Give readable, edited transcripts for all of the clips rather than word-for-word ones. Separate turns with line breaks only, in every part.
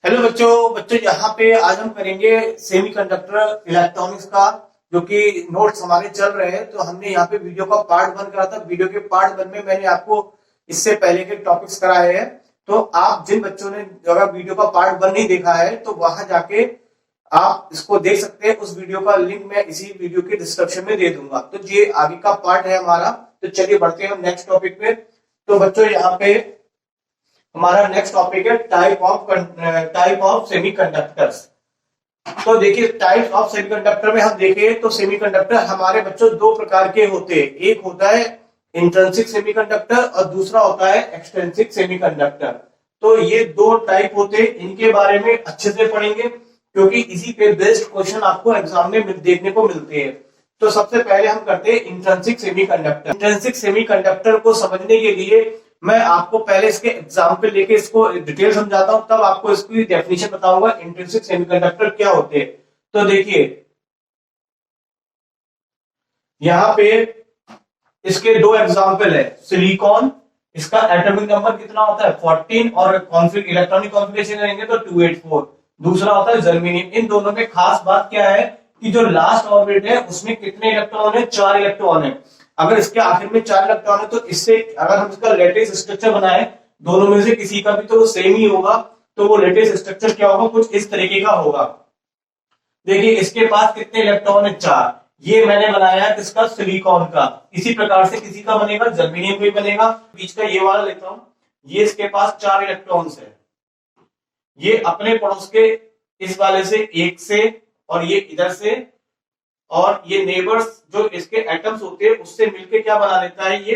Hello बच्चों बच्चों यहाँ पे आज हम करेंगे सेमीकंडक्टर इलेक्ट्रॉनिक्स का जो कि नोट्स हमारे चल रहे हैं। तो हमने यहाँ पे वीडियो का पार्ट 1 करा था। वीडियो के पार्ट 1 में मैंने आपको इससे पहले के टॉपिक्स कराए हैं। तो आप जिन बच्चों ने अगर वीडियो का पार्ट 1 नहीं देखा है तो वहां जाके आप इसको देख सकते हैं। उस वीडियो का लिंक मैं इसी वीडियो के डिस्क्रिप्शन में दे दूंगा। तो ये आगे का पार्ट है हमारा। तो चलिए बढ़ते हैं हम नेक्स्ट टॉपिक पे। तो बच्चों यहाँ पे हमारा नेक्स्ट टॉपिक है टाइप ऑफ सेमीकंडक्टर्स। तो देखिए टाइप्स ऑफ सेमीकंडक्टर में हम देखें तो सेमीकंडक्टर हमारे बच्चों दो प्रकार के होते हैं। एक होता है इंट्रिंसिक सेमीकंडक्टर और दूसरा होता है एक्सट्रिंसिक सेमीकंडक्टर। तो ये दो टाइप होते हैं। इनके बारे में अच्छे से पढ़ेंगे क्योंकि इसी पे बेस्ड क्वेश्चन आपको एग्जाम में देखने को मिलते हैं। तो सबसे पहले हम करते हैं इंट्रिंसिक सेमीकंडक्टर। इंट्रिंसिक सेमीकंडक्टर को समझने के लिए मैं आपको पहले इसके एग्जाम्पल लेके इसको डिटेल समझाता हूं, तब आपको इसकी डेफिनेशन बताऊंगा इंट्रिंसिक सेमीकंडक्टर क्या होते हैं। तो देखिए यहां पे इसके दो एग्जाम्पल है। सिलिकॉन, इसका एटॉमिक नंबर कितना होता है 14 और इलेक्ट्रॉनिक कॉन्फ़िगरेशन करेंगे तो 284। दूसरा होता है जर्मेनियम। इन दोनों में खास बात क्या है कि जो लास्ट ऑर्बिट है उसमें कितने इलेक्ट्रॉन है, 4 इलेक्ट्रॉन है। अगर इसके आखिर में 4 इलेक्ट्रॉन है तो इससे अगर हम इसका लेटेस्ट स्ट्रक्चर बनाए दोनों में से किसी का भी तो वो सेम ही होगा। तो वो लेटेस्ट स्ट्रक्चर क्या होगा, कुछ इस तरीके का होगा। देखिए इसके पास कितने इलेक्ट्रॉन है, 4। ये मैंने बनाया है किसका, सिलिकॉन का। इसी प्रकार से किसी का बनेगा, जर्मेनियम भी बनेगा। बीच का ये वाला लेता हूं, ये इसके पास 4 इलेक्ट्रॉन्स है। ये अपने पड़ोस के इस वाले से एक से और ये इधर से और ये नेबर्स जो इसके एटम्स होते हैं उससे मिलके क्या बना लेता है, ये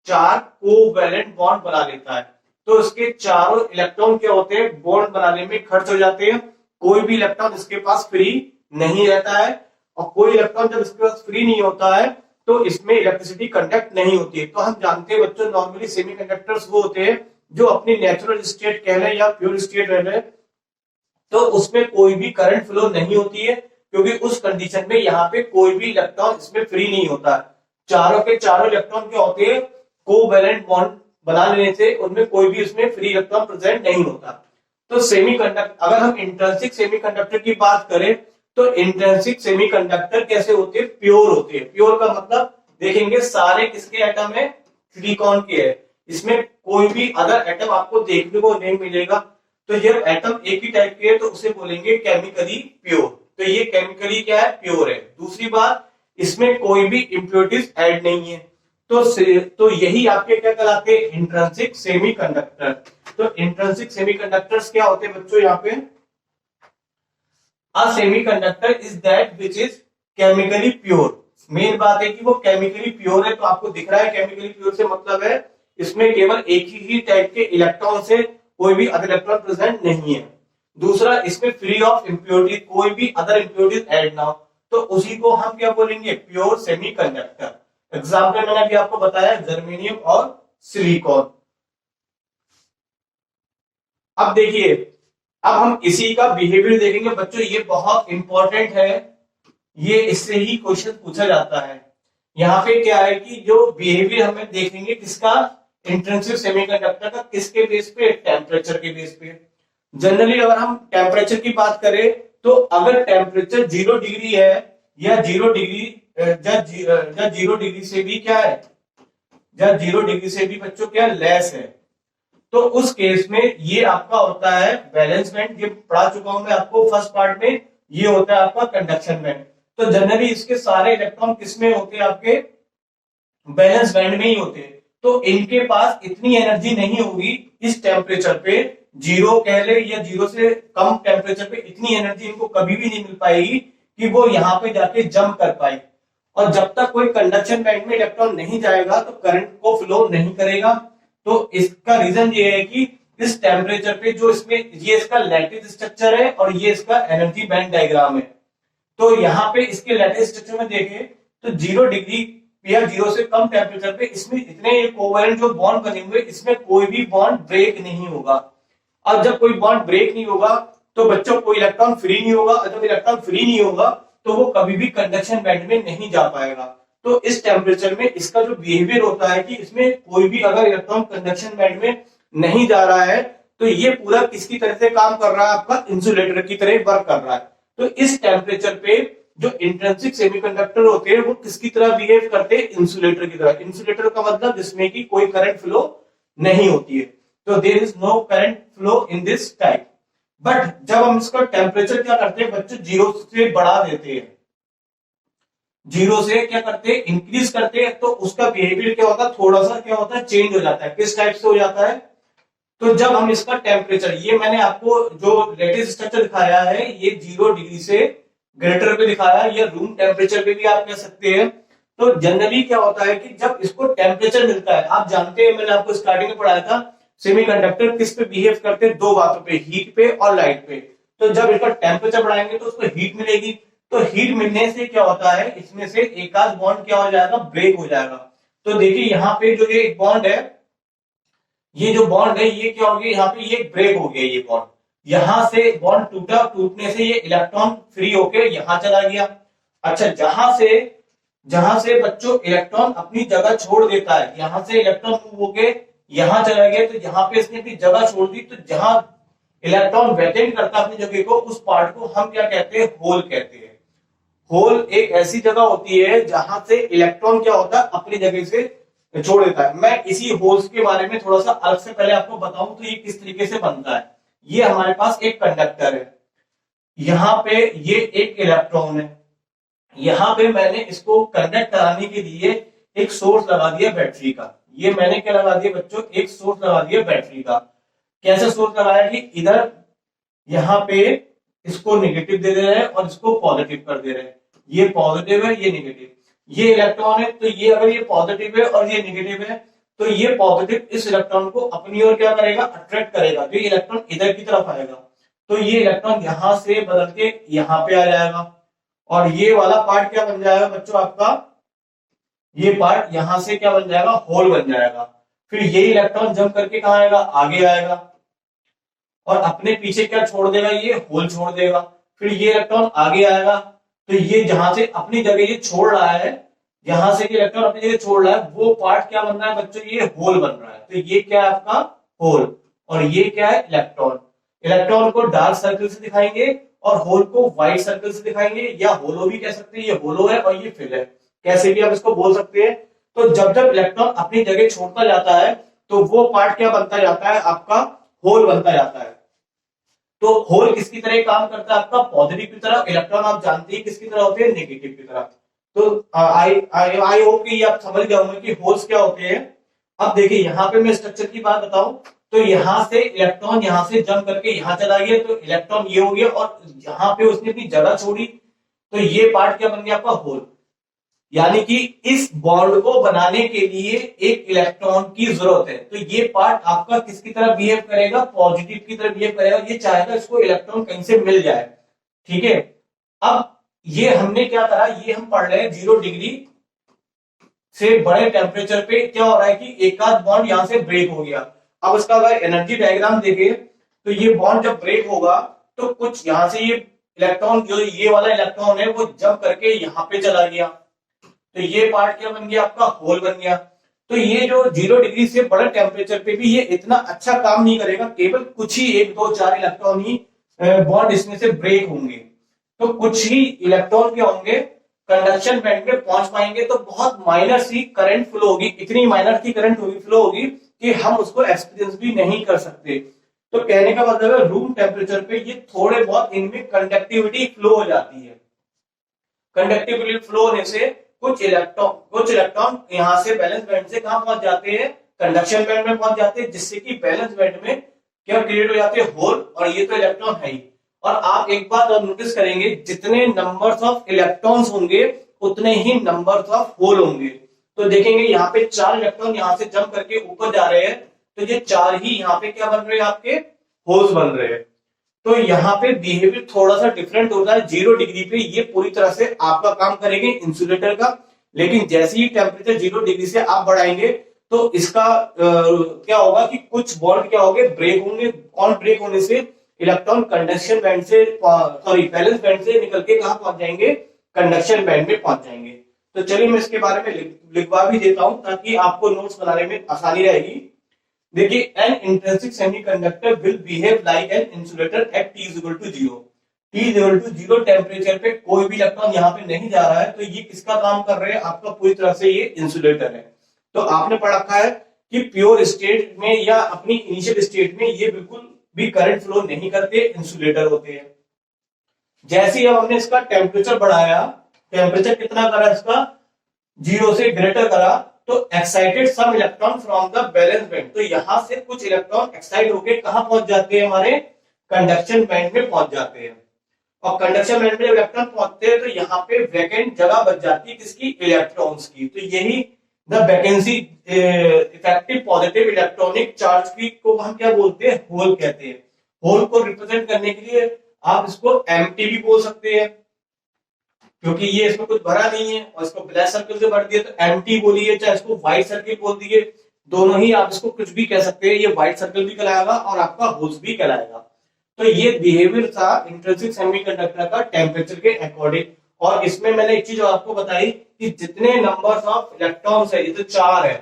4 कोवैलेंट बॉन्ड बना लेता है। तो इसके चारों इलेक्ट्रॉन क्या होते हैं, बॉन्ड बनाने में खर्च हो जाते हैं। कोई भी इलेक्ट्रॉन इसके पास फ्री नहीं रहता है और कोई इलेक्ट्रॉन जब इसके पास फ्री नहीं होता है तो इसमें इलेक्ट्रिसिटी कंडक्ट नहीं होती है। तो हम जानते हैं बच्चों नॉर्मली सेमीकंडक्टर्स वो होते हैं जो अपनी नेचुरल स्टेट कह लें या प्योर स्टेट रह लें तो उसमें कोई भी करंट फ्लो नहीं होती है क्योंकि उस कंडीशन में यहाँ पे कोई भी इलेक्ट्रॉन इसमें फ्री नहीं होता। चारों के चारों इलेक्ट्रॉन क्या होते हैं, कोवैलेंट बॉन्ड बना लेने से उनमें कोई भी उसमें फ्री इलेक्ट्रॉन प्रेजेंट नहीं होता। तो सेमीकंडक्टर, अगर हम इंट्रिंसिक सेमीकंडक्टर की बात करें तो इंट्रिंसिक सेमीकंडक्टर कैसे होते हैं, प्योर होते हैं। प्योर का मतलब देखेंगे सारे किसके एटम है, सिलिकॉन के है। इसमें कोई भी अदर एटम आपको देखने को नहीं मिलेगा। तो जब एटम एक ही टाइप के है तो उसे बोलेंगे केमिकली प्योर। तो ये केमिकली क्या है, प्योर है। दूसरी बात, इसमें कोई भी इम्प्योरिटीज ऐड नहीं है। तो यही आपके क्या कहलाते हैं, इंट्रिंसिक सेमीकंडक्टर। तो इंट्रिंसिक सेमीकंडक्टर्स क्या होते हैं बच्चों, यहाँ पे अ semiconductor is that which is chemically pure. Main बात है कि वो केमिकली प्योर है। तो आपको दिख रहा है केमिकली प्योर से मतलब है इसमें केवल एक ही टाइप के इलेक्ट्रॉन से कोई भी अदर इलेक्ट्रॉन प्रेजेंट नहीं है। दूसरा, इसमें फ्री ऑफ इम्प्योरिटी, कोई भी अदर इम्प्योरिटीज ऐड ना हो। तो उसी को हम क्या बोलेंगे, प्योर सेमीकंडक्टर। एग्जाम्पल मैंने अभी आपको बताया जर्मेनियम और सिलिकॉन। अब देखिए, अब हम इसी का बिहेवियर देखेंगे बच्चों। ये बहुत इंपॉर्टेंट है, ये इससे ही क्वेश्चन पूछा जाता है। यहाँ पे क्या है कि जो बिहेवियर हमें देखेंगे किसका, इंट्रिंसिक सेमीकंडक्टर का, किसके बेस पे, टेम्परेचर के बेस पे। जनरली अगर हम टेम्परेचर की बात करें तो अगर टेम्परेचर 0 डिग्री है या 0 डिग्री से भी क्या है, या 0 डिग्री से भी बच्चों क्या लेस है, तो उस केस में ये आपका होता है वैलेंस बैंड। ये पढ़ा चुका हूं मैं आपको फर्स्ट पार्ट में। ये होता है आपका कंडक्शन बैंड। तो जनरली इसके सारे इलेक्ट्रॉन किस में होते हैं, आपके वैलेंस बैंड में ही होते हैं। तो इनके पास इतनी एनर्जी नहीं होगी इस टेम्परेचर पे, 0 कह ले या 0 से कम टेम्परेचर पे इतनी एनर्जी इनको कभी भी नहीं मिल पाएगी कि वो यहाँ पे जाके जंप कर पाए। और जब तक कोई कंडक्शन बैंड में इलेक्ट्रॉन नहीं जाएगा तो करंट को फ्लो नहीं करेगा। तो इसका रीजन ये है कि इस टेम्परेचर पे जो इसमें ये इसका लैटिस स्ट्रक्चर है और ये इसका एनर्जी बैंड डायग्राम है। तो यहाँ पे इसके लैटिस स्ट्रक्चर में देखें तो 0 डिग्री या 0 से कम टेम्परेचर पे इसमें इतने कोवैलेंट जो बॉन्ड बने हुए इसमें कोई भी बॉन्ड ब्रेक नहीं होगा। और जब कोई बॉन्ड ब्रेक नहीं होगा तो बच्चों कोई इलेक्ट्रॉन फ्री नहीं होगा। जब इलेक्ट्रॉन फ्री नहीं होगा तो वो कभी भी कंडक्शन बैंड में नहीं जा पाएगा। तो इस टेम्परेचर में इसका जो बिहेवियर होता है कि इसमें कोई भी अगर इलेक्ट्रॉन कंडक्शन बैंड में नहीं जा रहा है तो ये पूरा किसकी तरह से काम कर रहा है, आपका इंसुलेटर की तरह वर्क कर रहा है। तो इस टेम्परेचर पे जो इंट्रिंसिक सेमीकंडक्टर होते हैं वो किसकी तरह बिहेव करते हैं, इंसुलेटर की तरह। इंसुलेटर का मतलब जिसमें कि कोई करंट फ्लो नहीं होती है, तो there is no current flow in this type. But जब हम इसका टेम्परेचर क्या करते हैं बच्चों, जीरो से बढ़ा देते हैं, जीरो से क्या करते हैं, इंक्रीज करते हैं, तो उसका बिहेवियर क्या होता है, थोड़ा सा क्या होता है, चेंज हो जाता है। किस टाइप से हो जाता है, तो जब हम इसका टेम्परेचर, ये मैंने आपको जो लेटेस्ट स्ट्रक्चर दिखाया है ये 0 डिग्री से ग्रेटर पे दिखाया है, ये रूम टेम्परेचर पे भी आप कह सकते हैं। तो जनरली क्या होता है कि जब इसको टेम्परेचर मिलता है, आप जानते हैं मैंने आपको स्टार्टिंग में पढ़ाया था सेमीकंडक्टर किस पे बिहेव करते हैं, दो बातों पे, हीट पे और लाइट पे। तो जब इसका टेम्परेचर बढ़ाएंगे तो उसको हीट मिलेगी, तो हीट मिलने से क्या होता है, इसमें से एक आध बॉन्ड क्या हो जाएगा, ब्रेक हो जाएगा। तो देखिए यहाँ पे जो ये बॉन्ड है, ये जो बॉन्ड है ये क्या हो गया, यहाँ पे ये ब्रेक हो गया, ये बॉन्ड यहां से बॉन्ड टूटा, टूटने से ये इलेक्ट्रॉन फ्री होके यहां चला गया। अच्छा, जहां से बच्चों इलेक्ट्रॉन अपनी जगह छोड़ देता है, यहां से इलेक्ट्रॉन मूव होके यहां चला गया, तो यहां पे इसने अपनी जगह छोड़ दी, तो जहां इलेक्ट्रॉन वैकेंट करता है अपनी जगह को, उस पार्ट को हम क्या कहते हैं, होल कहते हैं। होल एक ऐसी जगह होती है जहां से इलेक्ट्रॉन क्या होता है, अपनी जगह से छोड़ देता है। मैं इसी होल्स के बारे में थोड़ा सा अलग से पहले आपको बताऊं तो ये किस तरीके से बनता है। ये हमारे पास एक कंडक्टर है, यहाँ पे ये एक इलेक्ट्रॉन है, यहाँ पे मैंने इसको कंडक्ट कराने के लिए एक सोर्स लगा दिया बैटरी का। ये मैंने क्या लगा दिया बच्चों, एक सोर्स लगा दिया बैटरी का। कैसे सोर्स लगाया कि इधर यहाँ पे इसको नेगेटिव दे रहे हैं और इसको पॉजिटिव कर दे रहे हैं, ये पॉजिटिव है ये नेगेटिव, ये इलेक्ट्रॉन है, तो ये अगर ये पॉजिटिव है और ये नेगेटिव है, तो ये पॉजिटिव इस इलेक्ट्रॉन को अपनी ओर क्या करेगा, अट्रैक्ट करेगा, तो ये इलेक्ट्रॉन इधर की तरफ आएगा, तो ये इलेक्ट्रॉन यहां से बदल के यहां पे आ जाएगा, और ये वाला पार्ट क्या बन जाएगा बच्चों आपका, ये पार्ट यहां से क्या बन जाएगा, होल बन जाएगा। फिर ये इलेक्ट्रॉन जंप करके कहां आएगा, आगे आएगा, और अपने पीछे क्या छोड़ देगा, ये होल छोड़ देगा। फिर ये इलेक्ट्रॉन आगे आएगा, तो ये जहां से अपनी जगह ये छोड़ रहा है, यहां से इलेक्ट्रॉन अपनी जगह छोड़ रहा है, वो पार्ट क्या बन रहा है बच्चों, ये होल बन रहा है। तो ये क्या है आपका होल, और ये क्या है इलेक्ट्रॉन। इलेक्ट्रॉन को डार्क सर्कल से दिखाएंगे और होल को व्हाइट सर्कल से दिखाएंगे, या होलो भी कह सकते हैं, ये होलो है और ये फिल है, कैसे भी आप इसको बोल सकते हैं। तो जब जब इलेक्ट्रॉन अपनी जगह छोड़ता जाता है तो वो पार्ट क्या बनता जाता है, आपका होल बनता जाता है। तो होल किसकी तरह काम करता है, आपका पॉजिटिव की तरह, इलेक्ट्रॉन आप जानते हैं किसकी तरह होते हैं, नेगेटिव की तरह। तो आई होप कि आप समझ गए होंगे कि होल्स क्या होते हैं। अब देखिए यहाँ पे मैं स्ट्रक्चर की बात बताऊं, तो यहां से इलेक्ट्रॉन यहां से जंप करके यहां चला गया, तो इलेक्ट्रॉन ये हो गया, और यहां पे उसने अपनी जगह छोड़ी, तो ये पार्ट क्या बन गया आपका होल। यानी कि इस बॉन्ड को बनाने के लिए एक इलेक्ट्रॉन की जरूरत है, तो ये पार्ट आपका किसकी तरह बिहेव करेगा, पॉजिटिव की तरह बिहेव करेगा, ये चाहेगा इसको इलेक्ट्रॉन कहीं से मिल जाए, ठीक है। अब ये हमने क्या करा, ये हम पढ़ रहे हैं 0 डिग्री से बड़े टेम्परेचर पे क्या हो रहा है कि एक आध बॉन्ड यहां से ब्रेक हो गया। अब इसका अगर एनर्जी डायग्राम देखें तो ये बॉन्ड जब ब्रेक होगा तो कुछ यहां से ये इलेक्ट्रॉन, जो ये वाला इलेक्ट्रॉन है वो जंप करके यहां पे चला गया, तो ये पार्ट क्या बन गया आपका होल बन गया। तो ये जो 0 डिग्री से बड़े टेम्परेचर पे भी ये इतना अच्छा काम नहीं करेगा, केवल कुछ ही 1 2 4 इलेक्ट्रॉन ही बॉन्ड इसमें से ब्रेक होंगे, तो कुछ ही इलेक्ट्रॉन क्या होंगे कंडक्शन बैंड में पहुंच पाएंगे, तो बहुत माइनर सी करंट फ्लो होगी, इतनी माइनर की करंट होगी, फ्लो होगी कि हम उसको एक्सपीरियंस भी नहीं कर सकते। तो कहने का मतलब है रूम टेम्परेचर पे ये थोड़े बहुत इनमें कंडक्टिविटी फ्लो हो जाती है। कंडक्टिविटी फ्लो होने से कुछ इलेक्ट्रॉन यहां से बैलेंस बैंड से कहां पहुंच जाते हैं, कंडक्शन बैंड में पहुंच जाते हैं, जिससे कि बैलेंस बैंड में क्या क्रिएट हो जाते हैं, होल, और ये तो इलेक्ट्रॉन है ही। और आप एक बात और नोटिस करेंगे, जितने नंबर्स ऑफ इलेक्ट्रॉन्स होंगे उतने ही नंबर्स ऑफ होल होंगे। तो देखेंगे यहाँ पे 4 इलेक्ट्रॉन यहां से जंप करके ऊपर जा रहे हैं, तो ये 4 ही यहाँ पे क्या बन रहे हैं, आपके होल्स बन रहे हैं। तो यहाँ पे बिहेवियर थोड़ा सा डिफरेंट होता है। 0 डिग्री पे ये पूरी तरह से आपका काम करेंगे इंसुलेटर का, लेकिन जैसे ही टेम्परेचर 0 डिग्री से आप बढ़ाएंगे तो इसका क्या होगा कि कुछ बॉन्ड क्या होंगे, ब्रेक होंगे, और ब्रेक होने से इलेक्ट्रॉन कंडक्शन बैंड से, सॉरी बैलेंस बैंड से निकल के कहां पहुंच जाएंगे, कंडक्शन बैंड में पहुंच जाएंगे। तो चलिए मैं इसके बारे में लिखवा भी देता हूं ताकि आपको नोट्स बनाने में आसानी रहेगी। देखिए an intrinsic semiconductor will behave like an insulator at T is equal to 0। T is equal to 0 temperature पे कोई भी इलेक्ट्रॉन यहाँ पे नहीं जा रहा है, तो ये किसका काम कर रहे हैं, आपका पूरी तरह से ये इंसुलेटर है। तो आपने पढ़ रखा है कि प्योर स्टेट में या अपनी इनिशियल स्टेट में ये बिल्कुल भी करंट फ्लो नहीं करते, इंसुलेटर होते हैं। जैसे ही अब हमने इसका टेम्परेचर बढ़ाया, टेम्परेचर कितना करा इसका, 0 से ग्रेटर करा, तो excited some electron from the valence band, तो यहां से कुछ इलेक्ट्रॉन एक्साइट होके कहां पहुंच जाते हैं, हमारे कंडक्शन बैंड में पहुंच जाते हैं। और कंडक्शन बैंड में जब इलेक्ट्रॉन पहुंचते हैं तो यहाँ पे वैकेंट जगह बच जाती है किसकी, इलेक्ट्रॉन्स की। तो यही the vacancy effective positive electronic charge की को हम क्या बोलते हैं, होल कहते हैं। होल को रिप्रेजेंट करने के लिए आप इसको एम्प्टी भी बोल सकते हैं, क्योंकि ये इसमें कुछ भरा नहीं है, और इसको ब्लैक सर्कल से भर दिया तो एम्प्टी बोलिए, चाहे इसको व्हाइट सर्कल बोल दिए, दोनों ही आप इसको कुछ भी कह सकते हैं। ये व्हाइट सर्कल भी कहलाएगा और आपका होल्स भी कहलाएगा। तो ये बिहेवियर था इंट्रिंसिक सेमीकंडक्टर का टेम्परेचर के अकॉर्डिंग। और इसमें मैंने एक चीज आपको बताई कि जितने नंबर्स ऑफ इलेक्ट्रॉन्स है, ये तो 4 है,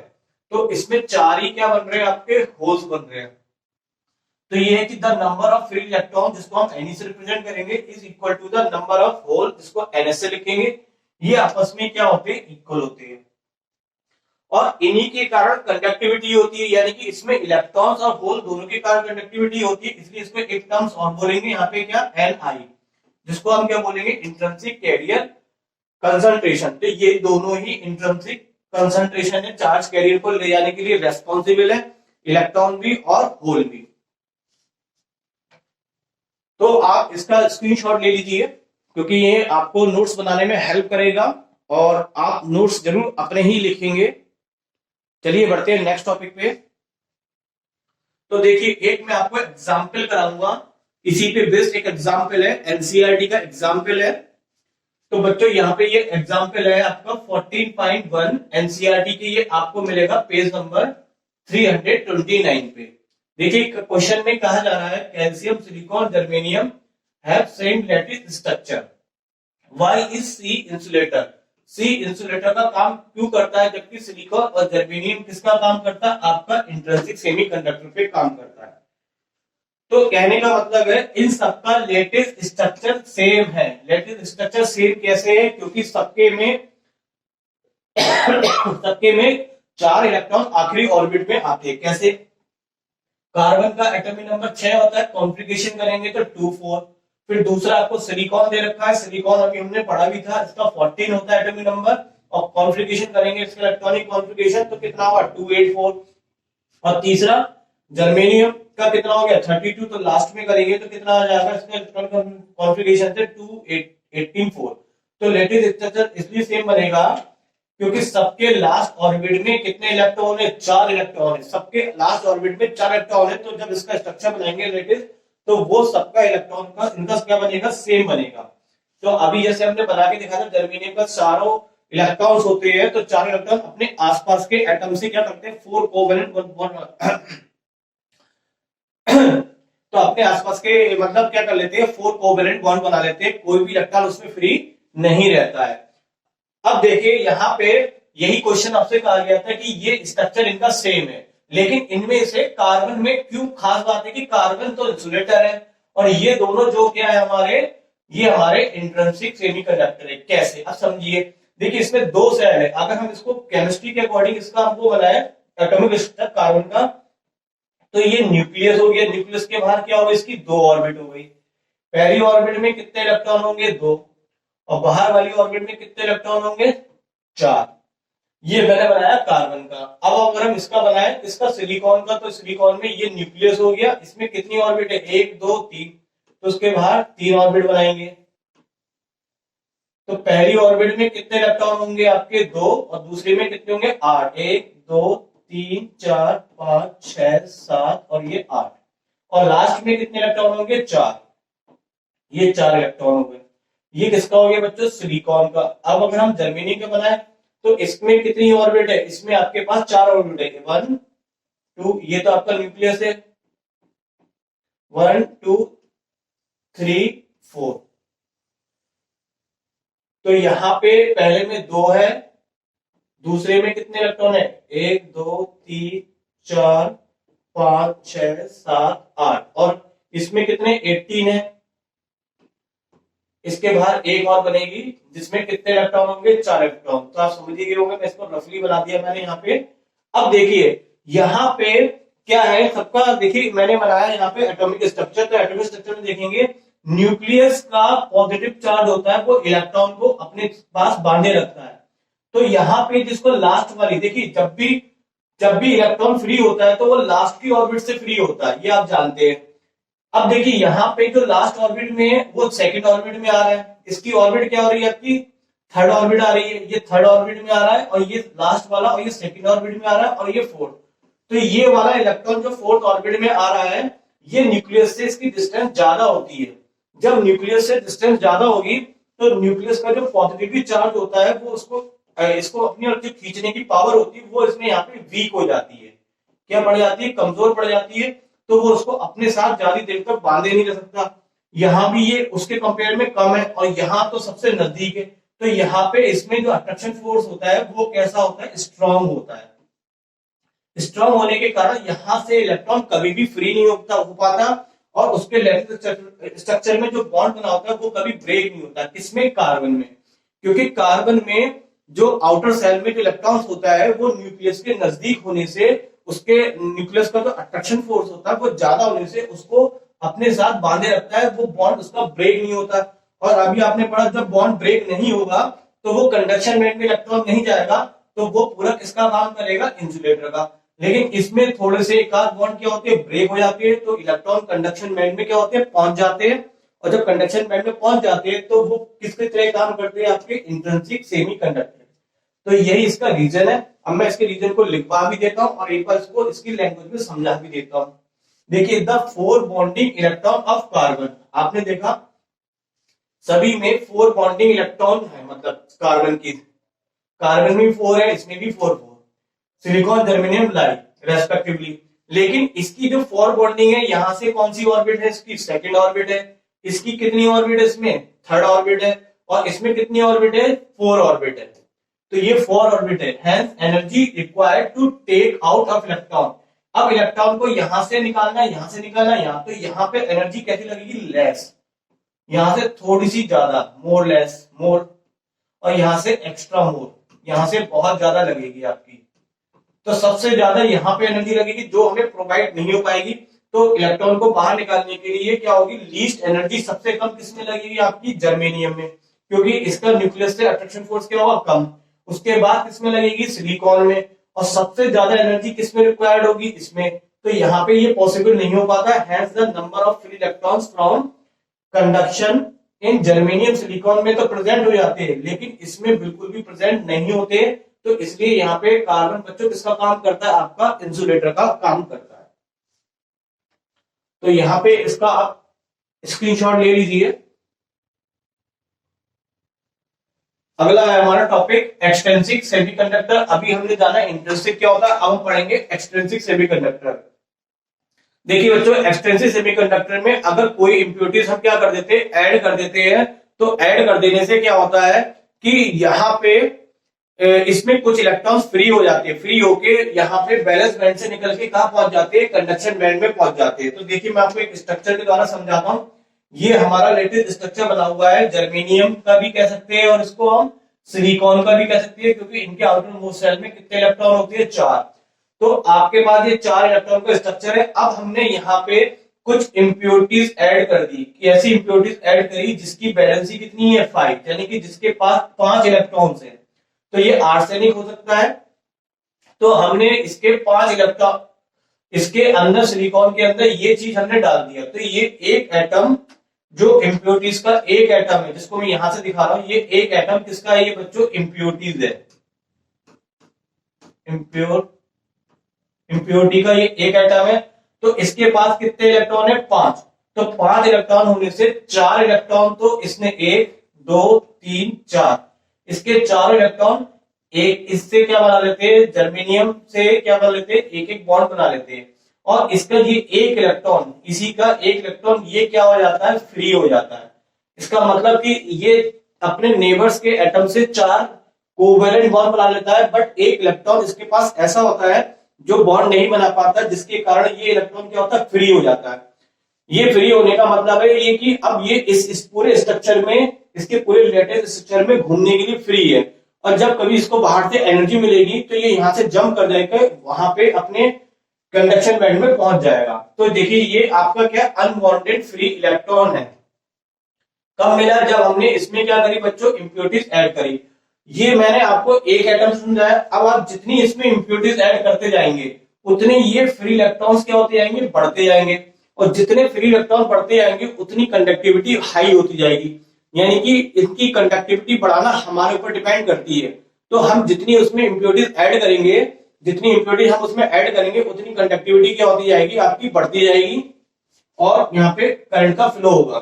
तो इसमें 4 ही क्या बन रहे हैं, आपके होल्स बन रहे हैं। तो ये है कि the number of free electron, जिसको हम N से रिप्रेजेंट करेंगे, is equal to the number of hole, जिसको NS से लिखेंगे। ये आपस में क्या होते हैं, इक्वल होते हैं। और इन्हीं के कारण कंडक्टिविटी होती है, यानी कि इसमें इलेक्ट्रॉन्स और होल दोनों के कारण कंडक्टिविटी होती है। इसलिए इसमें एक टर्म्स और बोलेंगे यहाँ पे क्या, Ni, जिसको हम क्या बोलेंगे, इंट्रिंसिक कैरियर कंसंट्रेशन। तो ये दोनों ही इंट्रिंसिक कंसंट्रेशन है, चार्ज कैरियर को ले जाने के लिए रेस्पॉन्सिबल है, इलेक्ट्रॉन भी और होल भी। तो आप इसका स्क्रीनशॉट ले लीजिए, क्योंकि ये आपको नोट्स बनाने में हेल्प करेगा, और आप नोट्स जरूर अपने ही लिखेंगे। चलिए बढ़ते हैं नेक्स्ट टॉपिक पे। तो देखिए एक मैं आपको एग्जाम्पल कराऊंगा, इसी पे बेस्ड एक एग्जाम्पल है, एनसीईआरटी का एग्जाम्पल है। तो बच्चों यहाँ पे ये एग्जाम्पल है आपका 14.1 एनसीईआरटी के, ये आपको मिलेगा पेज नंबर 329 पे। देखिए क्वेश्चन में कहा जा रहा है calcium silicon germanium have same lattice structure, why is C insulator. C insulator का काम क्यों करता है, जबकि सिलिकॉन और जर्मेनियम किसका काम करता है, आपका इंट्रिंसिक सेमीकंडक्टर पे काम करता है। तो कहने का मतलब है इन सबका लेटेस्ट स्ट्रक्चर सेम है। लेटेस्ट स्ट्रक्चर सेम कैसे है, क्योंकि सबके में 4 इलेक्ट्रॉन आखिरी ऑर्बिट में आते हैं। कैसे, कार्बन का एटॉमिक नंबर 6 होता है, कॉन्फ़िगरेशन करेंगे तो 2 4। फिर दूसरा आपको सिलिकॉन दे रखा है, सिलिकॉन अभी हमने पढ़ा भी था, इसका 14 होता है एटॉमिक नंबर, और कॉन्फ़िगरेशन करेंगे इसका इलेक्ट्रॉनिक कॉन्फ़िगरेशन तो कितना हुआ 284। और तीसरा जर्मेनियम का कितना हो गया 32, तो लास्ट में करेंगे तो कितना आ जाएगा इसका इलेक्ट्रॉनिक कॉन्फ़िगरेशन से 218 तो लेटिस स्ट्रक्चर इसलिए सेम बनेगा क्योंकि सबके लास्ट ऑर्बिट में कितने इलेक्ट्रॉन है, 4 इलेक्ट्रॉन है। सबके लास्ट ऑर्बिट में 4 इलेक्ट्रॉन है, तो जब इसका स्ट्रक्चर बनाएंगे लेटिस, तो वो सबका इलेक्ट्रॉन का इनका क्या बनेगा, सेम बनेगा। तो अभी जैसे हमने बना के दिखा था, जर्मेनियम का चारों इलेक्ट्रॉन्स होते हैं, तो 4 इलेक्ट्रॉन अपने आसपास के एटम से क्या करते हैं, 4 कोवेलेंट बॉन्ड तो अपने आसपास के मतलब क्या कर लेते हैं, 4 कोवेलेंट बॉन्ड बना लेते हैं, कोई भी इलेक्ट्रॉन उसमें फ्री नहीं रहता है। अब देखिए यहाँ पे यही क्वेश्चन आपसे कहा गया था कि ये स्ट्रक्चर इनका सेम है, लेकिन इनमें से कार्बन में क्यों खास बात है कि कार्बन तो इंसुलेटर है, और ये दोनों जो क्या है हमारे, ये हमारे इंट्रिंसिक सेमीकंडक्टर है। कैसे, अब समझिए। देखिए इसमें 2 सेल है, अगर हम इसको केमिस्ट्री के अकॉर्डिंग इसका हमको बनाए एटॉमिक स्ट्रक्चर कार्बन का, तो ये न्यूक्लियस हो गया, न्यूक्लियस के बाहर क्या होगा, इसकी 2 ऑर्बिट हो गई। पहली ऑर्बिट में कितने इलेक्ट्रॉन होंगे, 2, और बाहर वाली ऑर्बिट में कितने इलेक्ट्रॉन होंगे, 4। ये मैंने बनाया कार्बन का। अब अगर हम इसका बनाए, इसका सिलिकॉन का, तो सिलिकॉन में ये न्यूक्लियस हो गया, इसमें कितनी ऑर्बिट है, 1 2 3, तो उसके बाहर 3 ऑर्बिट बनाएंगे। तो पहली ऑर्बिट में कितने इलेक्ट्रॉन होंगे आपके, 2, और दूसरे में कितने होंगे, 8, 1 2 3 4 5 6 7 और ये 8, और लास्ट में कितने इलेक्ट्रॉन होंगे, 4। ये 4 इलेक्ट्रॉन हो गए। ये किसका हो गया बच्चों, सिलिकॉन का। अब अगर हम जर्मेनियम का बनाए, तो इसमें कितनी ऑर्बिट है, इसमें आपके पास 4 ऑर्बिट है, 1 2, ये तो आपका न्यूक्लियस है, 1 2 3 4। तो यहां पे पहले में 2 है, दूसरे में कितने इलेक्ट्रॉन है, 1 2 3 4 5 6 7 8 और इसमें कितने 18 है। इसके बाहर एक और बनेगी जिसमें कितने इलेक्ट्रॉन होंगे 4 इलेक्ट्रॉन। तो आप समझ गए होंगे, मैं इसको रफली बना दिया मैंने यहाँ पे। अब देखिए यहाँ पे क्या है सबका, देखिए मैंने बनाया यहाँ पे एटॉमिक स्ट्रक्चर। तो एटॉमिक स्ट्रक्चर में देखेंगे न्यूक्लियस का पॉजिटिव चार्ज होता है वो इलेक्ट्रॉन को अपने पास बांधे रखता है। तो यहाँ पे जिसको लास्ट वाली, देखिए जब भी इलेक्ट्रॉन फ्री होता है तो वो लास्ट की ऑर्बिट से फ्री होता है, ये आप जानते हैं। अब देखिए यहाँ पे जो लास्ट ऑर्बिट में है वो सेकंड ऑर्बिट में आ रहा है। इसकी ऑर्बिट क्या हो रही है आपकी थर्ड ऑर्बिट आ रही है। ये थर्ड ऑर्बिट में आ रहा है और ये लास्ट वाला, और ये सेकंड ऑर्बिट में आ रहा है और ये फोर्थ। तो ये वाला इलेक्ट्रॉन जो फोर्थ ऑर्बिट में आ रहा है ये न्यूक्लियस से इसकी डिस्टेंस ज्यादा होती है। जब न्यूक्लियस से डिस्टेंस ज्यादा होगी तो न्यूक्लियस का जो पॉजिटिव चार्ज होता है वो इसको अपनी ओर जो खींचने की पावर होती है वो इसमें यहाँ पे वीक हो जाती है। क्या पड़ जाती है, कमजोर पड़ जाती है। तो वो उसको अपने साथ ज्यादा देर तक बांधे नहीं रह सकता। यहाँ भी ये उसके कंपेयर में कम है और यहाँ तो सबसे नजदीक है। तो यहाँ पे इसमें जो अट्रैक्शन फोर्स होता है वो कैसा होता है, स्ट्रांग होता है। स्ट्रांग होने के कारण यहाँ से इलेक्ट्रॉन कभी भी फ्री नहीं हो पाता और उसके लैटिस स्ट्रक्चर में जो बॉन्ड बना होता है वो कभी ब्रेक नहीं होता। किसमें, कार्बन में। क्योंकि कार्बन में जो आउटर सेल में जो इलेक्ट्रॉन्स होता है वो न्यूक्लियस के नजदीक होने से उसके न्यूक्लियस का जो अट्रैक्शन फोर्स होता है वो ज्यादा होने से उसको अपने साथ बांधे रखता है, वो बॉन्ड उसका ब्रेक नहीं होता। और अभी आपने पढ़ा जब बॉन्ड ब्रेक नहीं होगा तो वो कंडक्शन बैंड में इलेक्ट्रॉन नहीं जाएगा, तो वो पूरा किसका काम करेगा, इंसुलेटर का। लेकिन इसमें थोड़े से एक आध बॉन्ड क्या होते हैं, ब्रेक हो जाते हैं, तो इलेक्ट्रॉन कंडक्शन बैंड में क्या होते हैं, पहुंच जाते हैं। और जब कंडक्शन बैंड में पहुंच जाते हैं तो वो किसके तरह काम करते हैं, आपके इंट्रिंसिक सेमीकंडक्टर। तो यही इसका रीजन है। अब मैं इसके रीजन को लिखवा भी देता हूं और एक बार इसको इसकी लैंग्वेज में समझा भी देता हूं। देखिए the 4 bonding electron of carbon, आपने देखा सभी में 4 बॉन्डिंग इलेक्ट्रॉन है, मतलब कार्बन में 4 है, इसमें भी 4 सिलिकॉन जर्मेनियम लाई रेस्पेक्टिवली। लेकिन इसकी जो 4 बॉन्डिंग है यहां से कौन सी ऑर्बिट है, इसकी सेकंड ऑर्बिट है। इसकी कितनी ऑर्बिट है, इसमें थर्ड ऑर्बिट है। और इसमें कितनी ऑर्बिट है, 4 ऑर्बिट है। तो ये 4 ऑर्बिट है। Hence energy required to take out of electron. अब इलेक्ट्रॉन को यहां से निकालना है, यहां से निकालना है, यहां। तो यहां पे एनर्जी कैसी लगेगी, लेस। यहां से थोड़ी सी ज्यादा, मोर लेस मोर। और यहां से एक्स्ट्रा मोर, यहां से बहुत ज्यादा लगेगी आपकी। तो सबसे ज्यादा यहां पे एनर्जी लगेगी जो हमें प्रोवाइड नहीं हो पाएगी। तो इलेक्ट्रॉन को बाहर निकालने के लिए क्या होगी, लीस्ट एनर्जी सबसे कम किसमें लगेगी, आपकी जर्मेनियम में, क्योंकि इसका न्यूक्लियस से अट्रैक्शन फोर्स क्या होगा, कम। उसके बाद किसमें लगेगी, सिलिकॉन में। और सबसे ज्यादा एनर्जी किसमें रिक्वायर्ड होगी, इसमें। तो यहाँ पे ये पॉसिबल नहीं हो पाता। Hence the number of free electrons from conduction in germanium silicon में तो प्रेजेंट हो जाते हैं, लेकिन इसमें बिल्कुल भी प्रेजेंट नहीं होते। तो इसलिए यहाँ पे कार्बन बच्चों किसका काम करता है, आपका इंसुलेटर का काम करता है। तो यहाँ पे इसका आप स्क्रीनशॉट ले लीजिए। अगला है हमारा टॉपिक एक्सट्रिंसिक सेमीकंडक्टर। अभी हमने जाना इंट्रिंसिक क्या होता है, अब हम पढ़ेंगे एक्सट्रिंसिक सेमीकंडक्टर। देखिए बच्चों, एक्सट्रिंसिक सेमीकंडक्टर में अगर कोई इंप्योरिटीज हम क्या कर देते हैं, ऐड कर देते हैं। तो ऐड कर देने से क्या होता है कि यहाँ पे इसमें कुछ इलेक्ट्रॉन्स फ्री हो जाते हैं। फ्री होके यहाँ पे बैलेंस बैंड से निकल के कहां पहुंच जाते हैं, कंडक्शन बैंड में पहुंच जाते हैं। तो देखिए मैं आपको एक स्ट्रक्चर के द्वारा समझाता हूं। ये हमारा लेटेस्ट स्ट्रक्चर बना हुआ है, जर्मेनियम का भी कह सकते हैं और इसको हम सिलिकॉन का भी कह सकते हैं, क्योंकि इनके आउटर मोस्ट शेल में कितने इलेक्ट्रॉन होते हैं, 4। तो आपके पास ये 4 इलेक्ट्रॉन का स्ट्रक्चर है। अब हमने यहाँ पे कुछ इंप्योरिटीज ऐड कर दी। ऐसी इंप्योरिटीज ऐड करी जिसकी वैलेंसी कितनी है, 5, यानी कि जिसके पास 5 इलेक्ट्रॉन्स है। तो ये आर्सेनिक हो सकता है। तो हमने इसके 5 इलेक्ट्रॉन, इसके अंदर सिलिकॉन के अंदर ये चीज हमने डाल दिया। तो ये एक एटम जो इम्प्योरिटीज का एक एटम है, जिसको मैं यहां से दिखा रहा हूं, ये एक एटम किसका है, ये बच्चों इम्प्योरिटीज है। इम्प्योरिटी का ये एक एटम है। तो इसके पास कितने इलेक्ट्रॉन है, 5। तो 5 इलेक्ट्रॉन होने से 4 इलेक्ट्रॉन तो इसने 1 2 3 4, इसके 4 इलेक्ट्रॉन एक इससे क्या बना लेते हैं, जर्मेनियम से क्या बना लेते हैं, एक एक बॉन्ड बना लेते हैं। और इसका ये एक इलेक्ट्रॉन, इसी का एक इलेक्ट्रॉन ये क्या हो जाता है, फ्री हो जाता है। इसका मतलब कि ये अपने नेबर्स के एटम से 4 कोवैलेंट बॉन्ड बना लेता है। बट एक इलेक्ट्रॉन इसके पास ऐसा होता है जो बॉन्ड नहीं बना पाता, जिसके कारण ये इलेक्ट्रॉन क्या होता है, फ्री हो जाता है। ये फ्री होने का मतलब है ये कि अब ये इस पूरे स्ट्रक्चर में, इसके पूरे रिलेटेड स्ट्रक्चर में घूमने के लिए फ्री है। और जब कभी इसको बाहर से एनर्जी मिलेगी तो ये यहां से जंप कर जाएगा, वहां पे अपने कंडक्शन बैंड में पहुंच जाएगा। तो देखिए ये आपका क्या अनवांटेड फ्री इलेक्ट्रॉन है। कब मिला, जब हमने इसमें क्या करी बच्चों, इंप्योरिटीज ऐड करी। ये मैंने आपको एक एटम समझाया, अब आप जितनी इसमें इंप्योरिटीज ऐड करते जाएंगे उतने ये फ्री इलेक्ट्रॉन्स क्या होते जाएंगे, बढ़ते जाएंगे। और जितने फ्री इलेक्ट्रॉन बढ़ते जाएंगे उतनी कंडक्टिविटी हाई होती जाएगी, यानी कि इनकी कंडक्टिविटी बढ़ाना हमारे ऊपर डिपेंड करती है। तो हम जितनी उसमें इंप्योरिटीज ऐड करेंगे, जितनी इंप्योरिटीज हम उसमें ऐड करेंगे उतनी कंडक्टिविटी क्या होती जाएगी, आपकी बढ़ती जाएगी और यहाँ पे करंट का फ्लो होगा।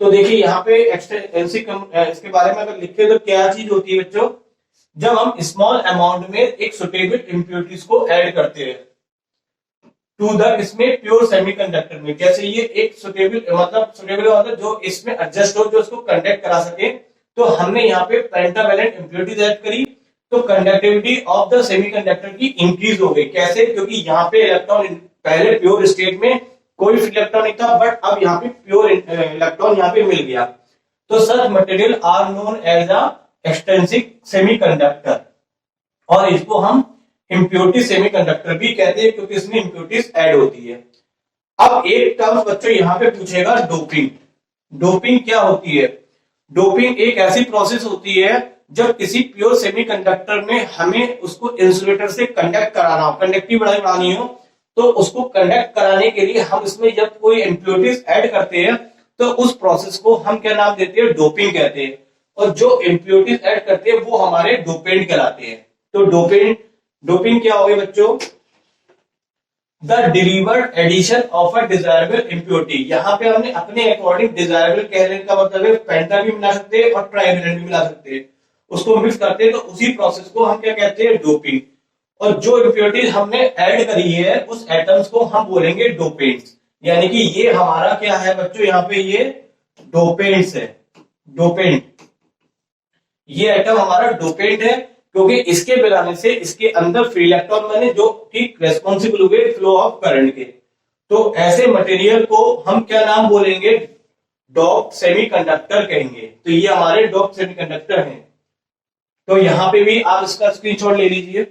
तो देखिए यहाँ पे इसके बारे में अगर लिखे तो क्या चीज होती है बच्चों, जब हम स्मॉल अमाउंट में एक सुटेबल इंप्योरिटीज को ऐड करते हैं टू द इसमें प्योर सेमीकंडक्टर में, जैसे ये एक सुटेबल मतलब जो इसमें एडजस्ट हो, जो उसको कंडक्ट करा सके। तो हमने यहाँ पे पेंटावैलेंट इंप्योरिटीज ऐड करी, तो कंडक्टिविटी ऑफ द सेमीकंडक्टर की इंक्रीज हो गई। कैसे, क्योंकि यहाँ पे इलेक्ट्रॉन पहले प्योर स्टेट में कोई इलेक्ट्रॉन नहीं था, बट अब यहाँ पे प्योर इलेक्ट्रॉन यहाँ पे मिल गया। तो such material are known as a extrinsic semiconductor, और इसको हम इम्प्योरिटी सेमीकंडक्टर भी कहते हैं क्योंकि इसमें इम्प्योरिटीज ऐड होती है। अब एक टर्म बच्चों यहाँ पे पूछेगा, डोपिंग। डोपिंग क्या होती है? डोपिंग एक ऐसी प्रोसेस होती है जब किसी प्योर सेमीकंडक्टर में हमें उसको इंसुलेटर से कंडक्ट कराना हो, कंडक्टिविटी बढ़ानी हो, तो उसको कंडक्ट कराने के लिए हम इसमें जब कोई इम्प्योरिटीज ऐड करते हैं तो उस प्रोसेस को हम क्या नाम देते हैं, डोपिंग कहते हैं। और जो इम्प्योरिटीज ऐड करते हैं वो हमारे डोपेंट कहलाते हैं। तो डोपिंग क्या होगी बच्चों, the delivered addition of a desirable impurity. यहाँ पे हमने अपने अकॉर्डिंग डिजायरेबल कहने का मतलब है पेंटा भी मिला सकते हैं और ट्राइवेलेंट भी मिला सकते हैं, उसको मिक्स करते हैं, तो उसी प्रोसेस को हम क्या कहते हैं, डोपिंग। और जो इम्प्योरिटीज हमने ऐड करी है उस एटम्स को हम बोलेंगे डोपेंट्स, यानी कि ये हमारा क्या है बच्चों, यहाँ पे ये डोपेंट्स है, डोपेंट। ये एटम हमारा डोपेंट है क्योंकि इसके मिलाने से इसके अंदर फ्री इलेक्ट्रॉन बने जो कि रेस्पॉन्सिबल हुए फ्लो ऑफ करंट के। तो ऐसे मटेरियल को हम क्या नाम बोलेंगे, डोप्ड सेमीकंडक्टर कहेंगे। तो ये हमारे डोप्ड सेमीकंडक्टर हैं। तो यहां पे भी आप इसका स्क्रीनशॉट ले लीजिए।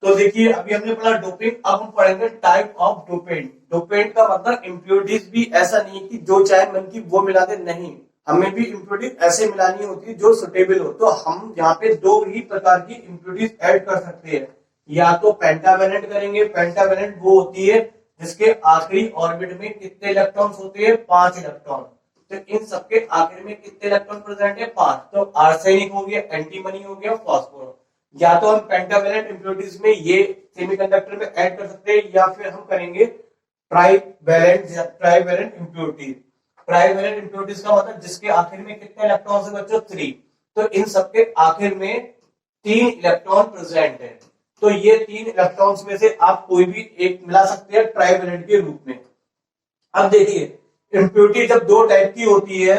तो देखिए अभी हमने पढ़ा डोपिंग, अब हम पढ़ेंगे टाइप ऑफ डोपेंट। डोपेंट का मतलब इम्प्योरिटीज भी ऐसा नहीं कि जो चाहे मन की वो मिला दे, नहीं, हमें भी इम्प्योरिटीज ऐसे मिलानी होती है जो सुटेबल हो। तो हम यहाँ पे दो ही प्रकार की इम्प्योरिटीज ऐड कर सकते हैं, या तो पेंटावैलेंट करेंगे। पेंटावैलेंट वो होती है जिसके आखिरी ऑर्बिट में कितने इलेक्ट्रॉन्स होते हैं, 5 इलेक्ट्रॉन। तो इन सबके आखिर में कितने इलेक्ट्रॉन प्रेजेंट है, 5। तो आर्सेनिक हो गया, एंटीमनी हो गया, फास्फोरस। या तो हम पेंटावैलेंट इम्प्योरिटीज में ये सेमीकंडक्टर में ऐड कर सकते हैं, या फिर हम करेंगे ट्राइवैलेंट इम्प्योरिटीज। ट्राइवैलेंट इम्प्योरिटीज का मतलब जिसके आखिर में कितने इलेक्ट्रॉन है बच्चों, 3। तो इन सबके आखिर में 3 इलेक्ट्रॉन प्रेजेंट है। तो ये 3 इलेक्ट्रॉन्स में से आप कोई भी एक मिला सकते हैं ट्राइवैलेंट के रूप में। अब देखिए इम्प्योरिटी जब 2 टाइप की होती है,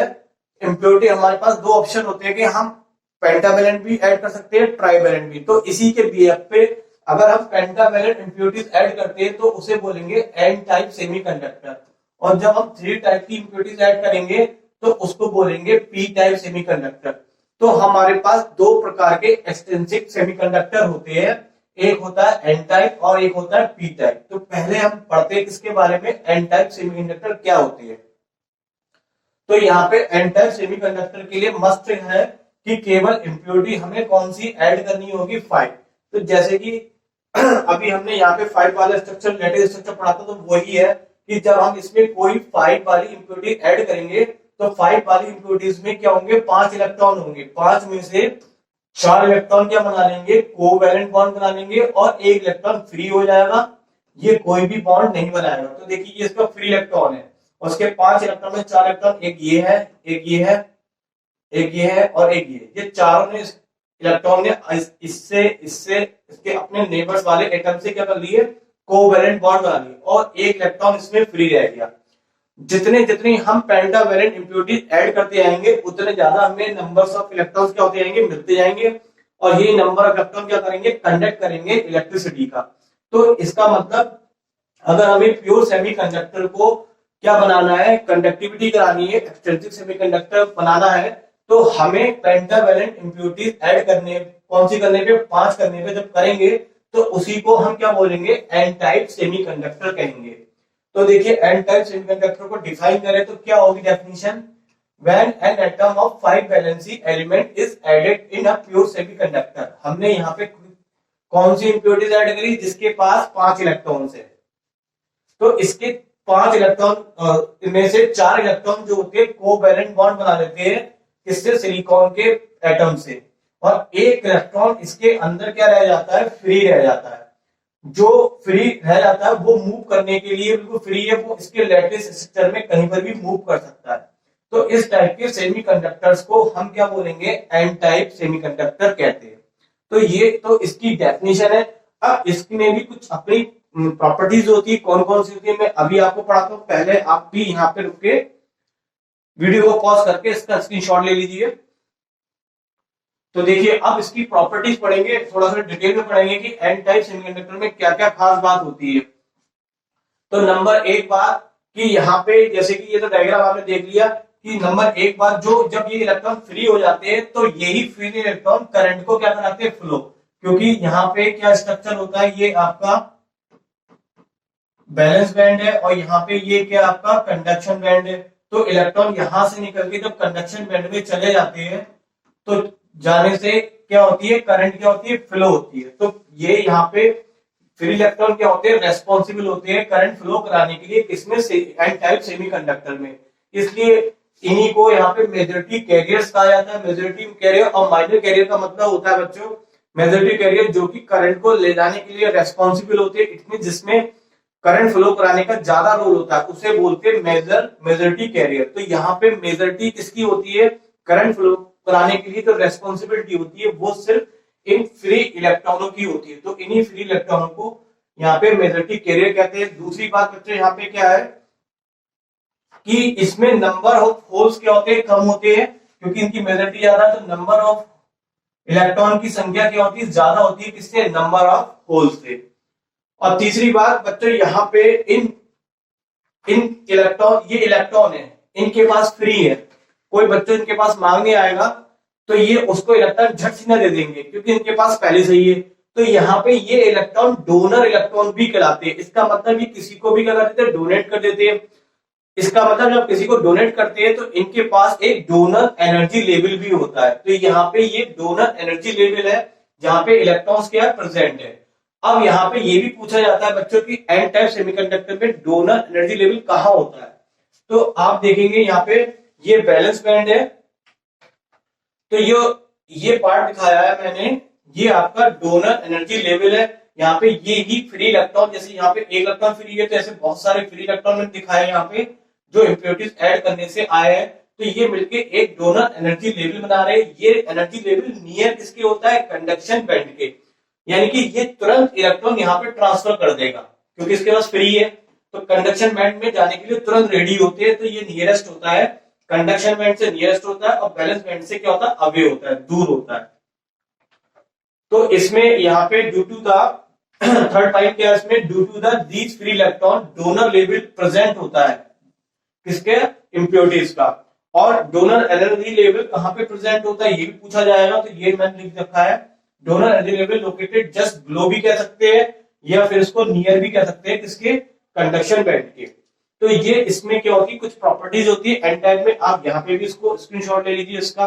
इम्प्योरिटी हमारे पास 2 ऑप्शन होते हैं कि हम पेंटावैलेंट भी ऐड कर सकते हैं, ट्राइवैलेंट भी। तो इसी के बीएफ पे अगर हम पेंटावैलेंट इम्प्योरिटीज ऐड करते हैं तो उसे बोलेंगे एन टाइप सेमीकंडक्टर, और जब हम 3 टाइप की इम्प्योरिटीज ऐड करेंगे तो उसको बोलेंगे पी टाइप सेमीकंडक्टर। तो हमारे पास 2 प्रकार के एक्सट्रिंसिक सेमीकंडक्टर होते हैं, एक होता है एन टाइप और एक होता है पी टाइप। तो पहले हम पढ़ते हैं किसके बारे में, एन टाइप सेमीकंडक्टर क्या होती है। तो यहाँ पे एन टाइप सेमीकंडक्टर के लिए मस्ट है कि केवल इम्प्योरिटी हमें कौन सी ऐड करनी होगी, 5। तो जैसे कि अभी हमने यहाँ पे 5 वाला स्ट्रक्चर, लेटेस्ट स्ट्रक्चर पढ़ा था, तो वही है कि जब हम इसमें कोई 5 वाली इम्प्योरिटी ऐड करेंगे तो 5 वाली इम्प्योरिटीज में क्या होंगे, 5 इलेक्ट्रॉन होंगे। 5 में से 4 इलेक्ट्रॉन क्या बना लेंगे, कोवैलेंट बॉन्ड बना लेंगे, और 1 इलेक्ट्रॉन फ्री हो जाएगा, ये कोई भी बॉन्ड नहीं बनाएगा। तो देखिए ये इसका फ्री इलेक्ट्रॉन है, उसके 5 इलेक्ट्रॉन में 4 इलेक्ट्रॉन, एक ये है, एक ये है, एक ये है और एक ये चारों ने इलेक्ट्रॉन ने इससे इसके अपने नेबर्स वाले एटम से क्या कर लिए, कोवैलेंट बॉन्ड बना लिए, और 1 इलेक्ट्रॉन इसमें फ्री रह गया। जितने हम पेंटावैलेंट इम्प्योरिटीज ऐड करते जाएंगे उतने ज्यादा हमें नंबर्स ऑफ इलेक्ट्रॉन्स क्या होते जाएंगे, मिलते जाएंगे, और ये नंबर ऑफ इलेक्ट्रॉन क्या करेंगे, कंडक्ट करेंगे इलेक्ट्रिसिटी का। तो इसका मतलब अगर हमें प्योर सेमीकंडक्टर को क्या बनाना है, कंडक्टिविटी करानी है, एक्सट्रिंसिक सेमीकंडक्टर बनाना है, तो हमें पेंटावैलेंट इंप्योरिटीज ऐड करने, कौन सी करने पे, 5 करने पे जब करेंगे तो उसी को हम क्या बोलेंगे, एन टाइप सेमीकंडक्टर कहेंगे। तो देखिए एन टाइप सेमीकंडक्टर को डिफाइन करें तो क्या होगी definition, when an atom of 5 valency element is added in a pure semiconductor। हमने यहाँ पे कौन सी इंप्योरिटीज ऐड करी, जिसके पास 5 इलेक्ट्रॉन है, तो इसके 5 इलेक्ट्रॉन में से 4 इलेक्ट्रॉन जो होते हैं कोवैलेंट बॉन्ड बना लेते हैं, किससे, सिलिकॉन के एटम से, और एक इलेक्ट्रॉन इसके अंदर क्या रह जाता है, फ्री रह जाता है। जो फ्री रह जाता है वो मूव करने के लिए बिल्कुल फ्री है, वो इसके लैटिस स्ट्रक्चर में कहीं पर भी मूव कर सकता है। तो इस टाइप के सेमीकंडक्टर्स को हम क्या बोलेंगे, एन टाइप सेमीकंडक्टर कहते हैं। तो ये तो इसकी डेफिनेशन है। अब इसमें भी कुछ अपनी प्रॉपर्टीज होती है, कौन कौन सी होती है मैं अभी आपको पढ़ाता हूं। पहले आप भी यहाँ पे रुक के वीडियो को पॉज करके इसका स्क्रीनशॉट ले लीजिए। तो देखिए अब इसकी प्रॉपर्टीज पढ़ेंगे, थोड़ा सा डिटेल में पढ़ेंगे कि एन टाइप सेमीकंडक्टर में क्या क्या खास बात होती है। तो नंबर एक बात कि यहाँ पे जैसे कि ये तो डायग्राम आपने देख लिया कि नंबर एक बात, जो जब ये इलेक्ट्रॉन फ्री हो जाते हैं तो यही फ्री इलेक्ट्रॉन करंट को क्या कराते हैं, फ्लो। क्योंकि यहाँ पे क्या स्ट्रक्चर होता है, ये आपका बैलेंस बैंड है और यहाँ पे ये क्या आपका कंडक्शन बैंड है। तो इलेक्ट्रॉन यहां से निकल के जब कंडक्शन बैंड में चले जाते हैं तो जाने से क्या होती है, करंट क्या होती है, फ्लो होती है। तो ये यहाँ पे फ्री इलेक्ट्रॉन क्या होते हैं, रेस्पॉन्सिबल होते हैं करंट फ्लो कराने के लिए, किसमें, एन टाइप सेमीकंडक्टर में। इसलिए इन्हीं को यहाँ पे मेजॉरिटी कैरियर्स कहा जाता है। मेजॉरिटी कैरियर और माइनर कैरियर का मतलब होता है बच्चों, मेजॉरिटी कैरियर जो कि करंट को ले जाने के लिए रेस्पॉन्सिबल होते हैं, इसमें जिसमें करंट फ्लो कराने का ज्यादा रोल होता है, उसे बोलते हैं मेजॉरिटी कैरियर। तो यहाँ पे मेजॉरिटी किसकी होती है, करंट फ्लो कराने के लिए तो रेस्पॉन्सिबिलिटी होती है वो सिर्फ इन फ्री इलेक्ट्रॉनों की होती है। तो इन्हीं फ्री इलेक्ट्रॉनों को यहाँ पे मेजॉरिटी कैरियर कहते हैं। दूसरी बात बच्चों यहाँ पे क्या है कि इसमें नंबर ऑफ होल्स क्या होते हैं, कम होते हैं, क्योंकि इनकी मेजॉरिटी ज्यादा है। तो नंबर ऑफ इलेक्ट्रॉन की संख्या क्या होती है, ज्यादा होती है, किससे, नंबर ऑफ होल्स से। और तीसरी बात बच्चों यहाँ पे इन इलेक्ट्रॉन, ये इलेक्ट्रॉन है, इनके पास फ्री है, कोई बच्चों इनके पास मांगने आएगा तो ये उसको इलेक्ट्रॉन झट से न दे देंगे क्योंकि इनके पास पहले से ही है। तो यहाँ पे ये इलेक्ट्रॉन डोनर इलेक्ट्रॉन भी कहलाते हैं। इसका मतलब ये किसी को भी क्या कर देते हैं, डोनेट कर देते हैं। इसका मतलब जब किसी को डोनेट करते हैं तो इनके पास एक डोनर एनर्जी लेवल भी होता है। तो यहाँ पे ये डोनर एनर्जी लेवल है जहां पे इलेक्ट्रॉन्स क्या है, प्रेजेंट है। अब यहाँ पे ये भी पूछा जाता है बच्चों की एन टाइप सेमीकंडक्टर में डोनर एनर्जी लेवल कहाँ होता है। तो आप देखेंगे यहाँ पे ये बैलेंस बैंड है, तो ये पार्ट दिखाया है मैंने, ये आपका डोनर एनर्जी लेवल है। यहाँ पे ये ही फ्री इलेक्ट्रॉन, जैसे यहाँ पे एक इलेक्ट्रॉन फ्री है तो ऐसे बहुत सारे फ्री इलेक्ट्रॉन मैंने दिखाए यहाँ पे जो इंप्योरिटीज ऐड करने से आए हैं। तो ये मिलके एक डोनर एनर्जी लेवल बना रहे हैं। ये एनर्जी लेवल नियर किसके होता है, कंडक्शन बैंड के, यानी कि ये तुरंत इलेक्ट्रॉन यहाँ पे ट्रांसफर कर देगा क्योंकि इसके पास फ्री है। तो कंडक्शन बैंड में जाने के लिए तुरंत रेडी होते हैं। तो ये नियरेस्ट होता है, कंडक्शन बैंड से नियरेस्ट होता है, और बैलेंस बैंड से क्या होता है, अवे होता है, दूर होता है। तो इसमें यहाँ पे due to the third point क्या है, इसमें due to the these free electron donor level present होता है किसके, इंप्योरिटीज का। और डोनर एनर्जी लेवल कहां पे प्रेजेंट होता है ये भी पूछा जाएगा। तो ये मैंने लिख रखा है, donor energy level located just below भी कह सकते हैं या फिर इसको नियर भी कह सकते हैं, किसके, कंडक्शन बैंड के। तो ये इसमें क्या होती है, कुछ प्रॉपर्टीज होती है एन टाइप में। आप यहाँ पे भी इसको स्क्रीनशॉट ले लीजिए इसका।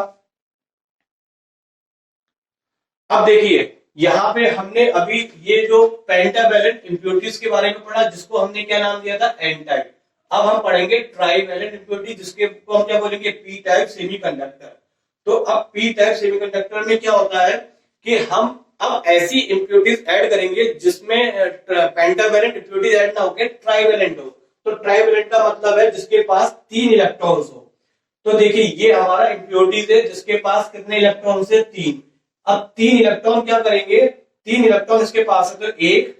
अब देखिए यहाँ पे हमने अभी ये जो पेंटावैलेंट इंप्योरिटीज के बारे में पढ़ा, जिसको हमने क्या नाम दिया था, एन टाइप। अब हम पढ़ेंगे ट्राइवैलेंट इंप्योरिटी, जिसके को हम क्या बोलेंगे, पी टाइप सेमीकंडक्टर। तो अब पी टाइप सेमीकंडक्टर में क्या होता है कि हम अब ऐसी इंप्योरिटीज ऐड करेंगे जिसमें पेंटावैलेंट इंप्योरिटीज ऐड ना होकर ट्राइवैलेंट हो। तो ट्राइवैलेंट का मतलब है जिसके पास 3 इलेक्ट्रॉन्स हो। तो देखिए ये हमारा इंप्योरिटीज है जिसके पास कितने इलेक्ट्रॉन्स है, 3। अब 3 इलेक्ट्रॉन क्या करेंगे, 3 इलेक्ट्रॉन इसके पास है, तो 1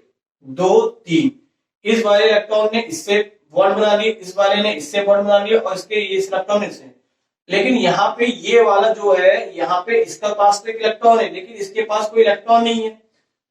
2 3। इस वाले इलेक्ट्रॉन ने इससे बॉन्ड बना लिया, इस वाले ने इससे बॉन्ड बना लिया, और इसके इस इलेक्ट्रॉन से। लेकिन यहाँ पे ये वाला जो है, यहाँ पे इसका पास तो एक इलेक्ट्रॉन है लेकिन इसके पास कोई इलेक्ट्रॉन नहीं है।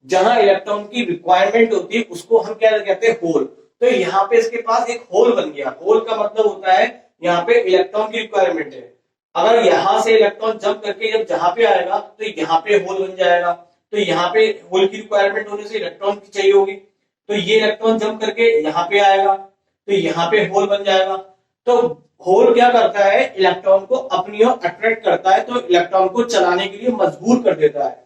जहां इलेक्ट्रॉन की रिक्वायरमेंट होती है उसको हम क्या कहते हैं, होल। तो यहाँ पे इसके पास एक होल बन गया। होल का मतलब होता है यहाँ पे इलेक्ट्रॉन की रिक्वायरमेंट है। अगर यहां से इलेक्ट्रॉन जंप करके जब जहां पे आएगा तो यहाँ पे होल बन जाएगा। तो यहाँ पे होल की रिक्वायरमेंट होने से इलेक्ट्रॉन की चाहिए होगी, तो ये इलेक्ट्रॉन जंप करके यहाँ पे आएगा तो यहाँ पे होल बन जाएगा। तो होल क्या करता है, इलेक्ट्रॉन को अपनी ओर अट्रैक्ट करता है, तो इलेक्ट्रॉन को चलाने के लिए मजबूर कर देता है।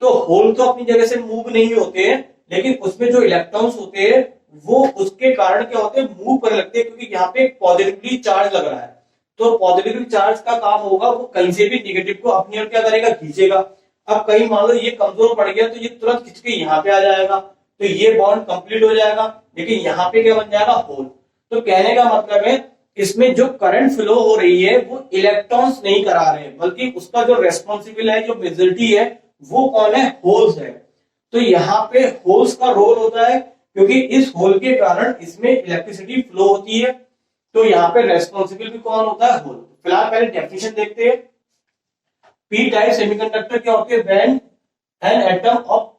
तो होल तो अपनी जगह से मूव नहीं होते हैं, लेकिन उसमें जो इलेक्ट्रॉन्स होते हैं वो उसके कारण क्या होते हैं, मूव करने लगते हैं, क्योंकि यहाँ पे पॉजिटिवली चार्ज लग रहा है। तो पॉजिटिव चार्ज का काम होगा वो कहीं से भी निगेटिव को अपनी ओर क्या करेगा, खींचेगा। अब कहीं मान लो ये कमजोर पड़ गया तो ये तुरंत खींच के यहाँ पे आ जाएगा, तो ये बॉन्ड कंप्लीट हो जाएगा, लेकिन यहाँ पे क्या बन जाएगा, होल। तो कहने का मतलब है इसमें जो करंट फ्लो हो रही है वो इलेक्ट्रॉन्स नहीं करा रहे हैं, बल्कि उसका जो रेस्पॉन्सिबल है, जो मेजॉरिटी है, वो कौन है, होल्स है। तो यहाँ पे होल्स का रोल होता है, क्योंकि इस होल के कारण इसमें इलेक्ट्रिसिटी फ्लो होती है। तो यहाँ पे रेस्पॉन्सिबल भी कौन होता है, होल। फिलहाल पहले डेफिनेशन देखते हैं। पी टाइप सेमीकंडक्टर क्या होते हैं, when an atom of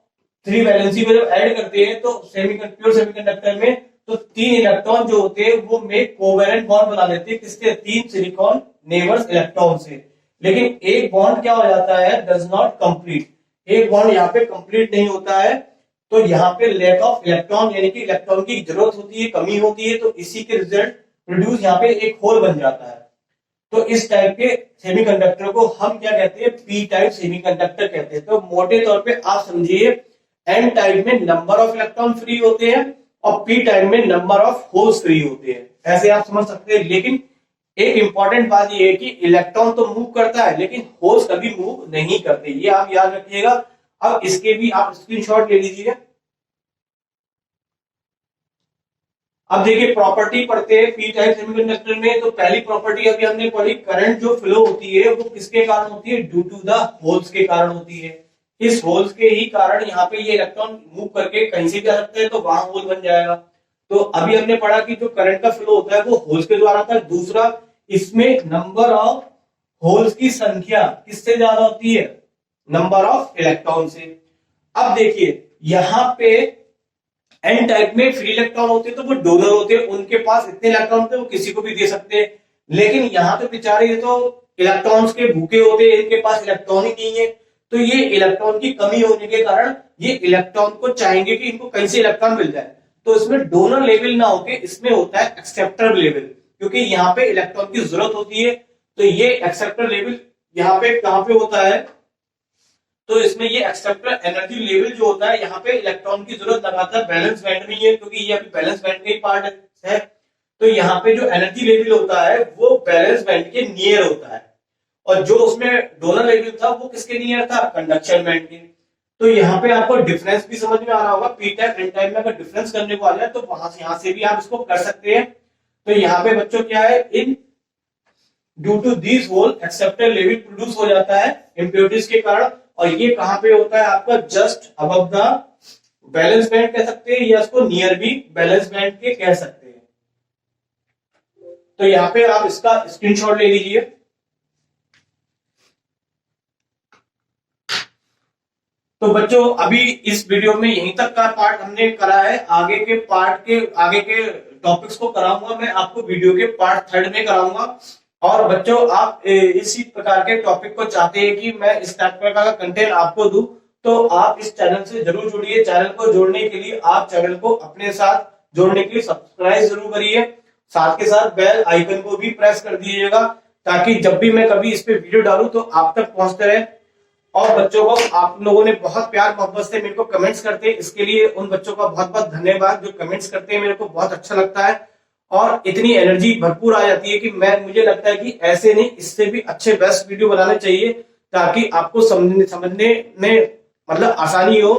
3 valency में जब ऐड करते हैं तो प्योर सेमीकंडक्टर में तो 3 इलेक्ट्रॉन जो होते हैं वो में कोवेलेंट बॉन्ड बना लेते हैं, किसके, 3 सिलिकॉन नेबर्स इलेक्ट्रॉन से। लेकिन एक बॉन्ड क्या हो जाता है, डज नॉट कंप्लीट, एक बॉन्ड यहाँ पे कंप्लीट नहीं होता है। तो यहाँ पे लैक ऑफ इलेक्ट्रॉन, यानी कि इलेक्ट्रॉन की जरूरत होती है, कमी होती है, तो इसी के रिजल्ट प्रोड्यूस यहाँ पे एक होल बन जाता है। तो इस टाइप के सेमीकंडक्टर को हम क्या कहते हैं, पी टाइप सेमीकंडक्टर कहते हैं। तो मोटे तौर पे आप समझिए, एन टाइप में नंबर ऑफ इलेक्ट्रॉन फ्री होते हैं और पी टाइप में नंबर ऑफ होल्स फ्री होते हैं, ऐसे आप समझ सकते हैं। लेकिन एक इंपॉर्टेंट बात यह है कि इलेक्ट्रॉन तो मूव करता है लेकिन होल्स कभी मूव नहीं करते, ये आप याद रखिएगा। अब इसके भी आप स्क्रीनशॉट ले लीजिए। अब देखिए प्रॉपर्टी पढ़ते हैं पी टाइप सेमीकंडक्टर में। तो पहली प्रॉपर्टी अभी हमने पढ़ी, करंट जो फ्लो होती है वो किसके कारण होती है, ड्यू टू द होल्स के कारण होती है। इस होल्स के ही कारण यहाँ पे ये इलेक्ट्रॉन मूव करके कहीं से भी आ सकते हैं, तो वहां होल बन जाएगा। तो अभी हमने पढ़ा कि जो करंट का फ्लो होता है वो होल्स के द्वारा होता है। दूसरा, इसमें नंबर ऑफ होल्स की संख्या किससे ज्यादा होती है, नंबर ऑफ इलेक्ट्रॉन से। अब देखिए यहाँ पे एन टाइप में फ्री इलेक्ट्रॉन होते हैं, तो वो डोनर होते हैं, उनके पास इतने इलेक्ट्रॉन होते हैं वो किसी को भी दे सकते हैं। लेकिन यहाँ तो बेचारे ये तो इलेक्ट्रॉन्स के भूखे होते हैं, इनके पास इलेक्ट्रॉन ही नहीं है। तो ये इलेक्ट्रॉन की कमी होने के कारण ये इलेक्ट्रॉन को चाहेंगे कि इनको कहीं से इलेक्ट्रॉन मिल जाए। तो इसमें डोनर लेवल ना होके इसमें होता है एक्सेप्टर लेवल, क्योंकि यहाँ पे इलेक्ट्रॉन की जरूरत होती है। तो ये एक्सेप्टर लेवल यहाँ पे कहां पे होता है, तो इसमें ये एक्सेप्टर एनर्जी लेवल जो होता है, यहाँ पे इलेक्ट्रॉन की जरूरत लगातार बैलेंस बैंड में ही है, क्योंकि ये अभी बैलेंस बैंड का ही पार्ट है। तो यहाँ पे जो एनर्जी लेवल होता है वो बैलेंस बैंड के नियर होता है, और जो उसमें डोनर लेवल था वो किसके नियर था, कंडक्शन बैंड के। तो यहाँ पे आपको डिफरेंस भी समझ में आ रहा होगा, पी टाइप एन टाइप में अगर डिफरेंस करने को आ जाए तो वहां से यहाँ से भी आप इसको कर सकते हैं। तो यहाँ पे बच्चों क्या है, in due to this hole acceptor level produce हो जाता है इम्प्योरिटीज के कारण, और ये कहां पे होता है आपका, just above the valence band कह सकते हैं, या इसको नियर भी बैलेंस बैंड के कह सकते हैं। तो यहाँ पे आप इसका स्क्रीनशॉट ले लीजिए। तो बच्चों अभी इस वीडियो में यहीं तक का पार्ट हमने करा है, आगे के पार्ट के आगे के टॉपिक्स को कराऊंगा मैं आपको वीडियो के पार्ट 3 में कराऊंगा। और बच्चों आप इसी प्रकार के टॉपिक को चाहते हैं कि मैं इस टाइप का कंटेंट आपको दूं, तो आप इस चैनल से जरूर जुड़िए। चैनल को जोड़ने के लिए आप चैनल को अपने साथ जोड़ने के लिए सब्सक्राइब जरूर करिए, साथ के साथ बेल आइकन को भी प्रेस कर दीजिएगा, ताकि जब भी मैं कभी इस पे वीडियो डालूं तो आप तक पहुंचते रहे। और बच्चों को आप लोगों ने बहुत प्यार मोहब्बत से मेरे को कमेंट्स करते हैं, इसके लिए उन बच्चों का बहुत बहुत धन्यवाद जो कमेंट्स करते हैं, मेरे को बहुत अच्छा लगता है। और इतनी एनर्जी भरपूर आ जाती है कि मुझे लगता है कि ऐसे नहीं, इससे भी अच्छे बेस्ट वीडियो बनाने चाहिए, ताकि आपको समझने में मतलब आसानी हो,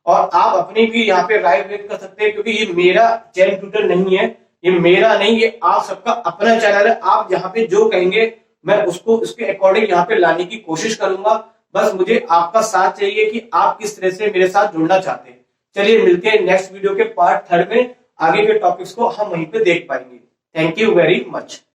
और आप अपनी भी यहाँ पे राय व्यक्त कर सकते हैं। क्योंकि ये मेरा चैनल ट्यूटर नहीं है, ये मेरा नहीं, ये आप सबका अपना चैनल है। आप यहाँ पे जो कहेंगे मैं उसको इसके अकॉर्डिंग यहाँ पे लाने की कोशिश करूंगा। बस मुझे आपका साथ चाहिए कि आप किस तरह से मेरे साथ जुड़ना चाहते हैं। चलिए मिलते हैं नेक्स्ट वीडियो के पार्ट 3 में, आगे के टॉपिक्स को हम वहीं पे देख पाएंगे। Thank you very much.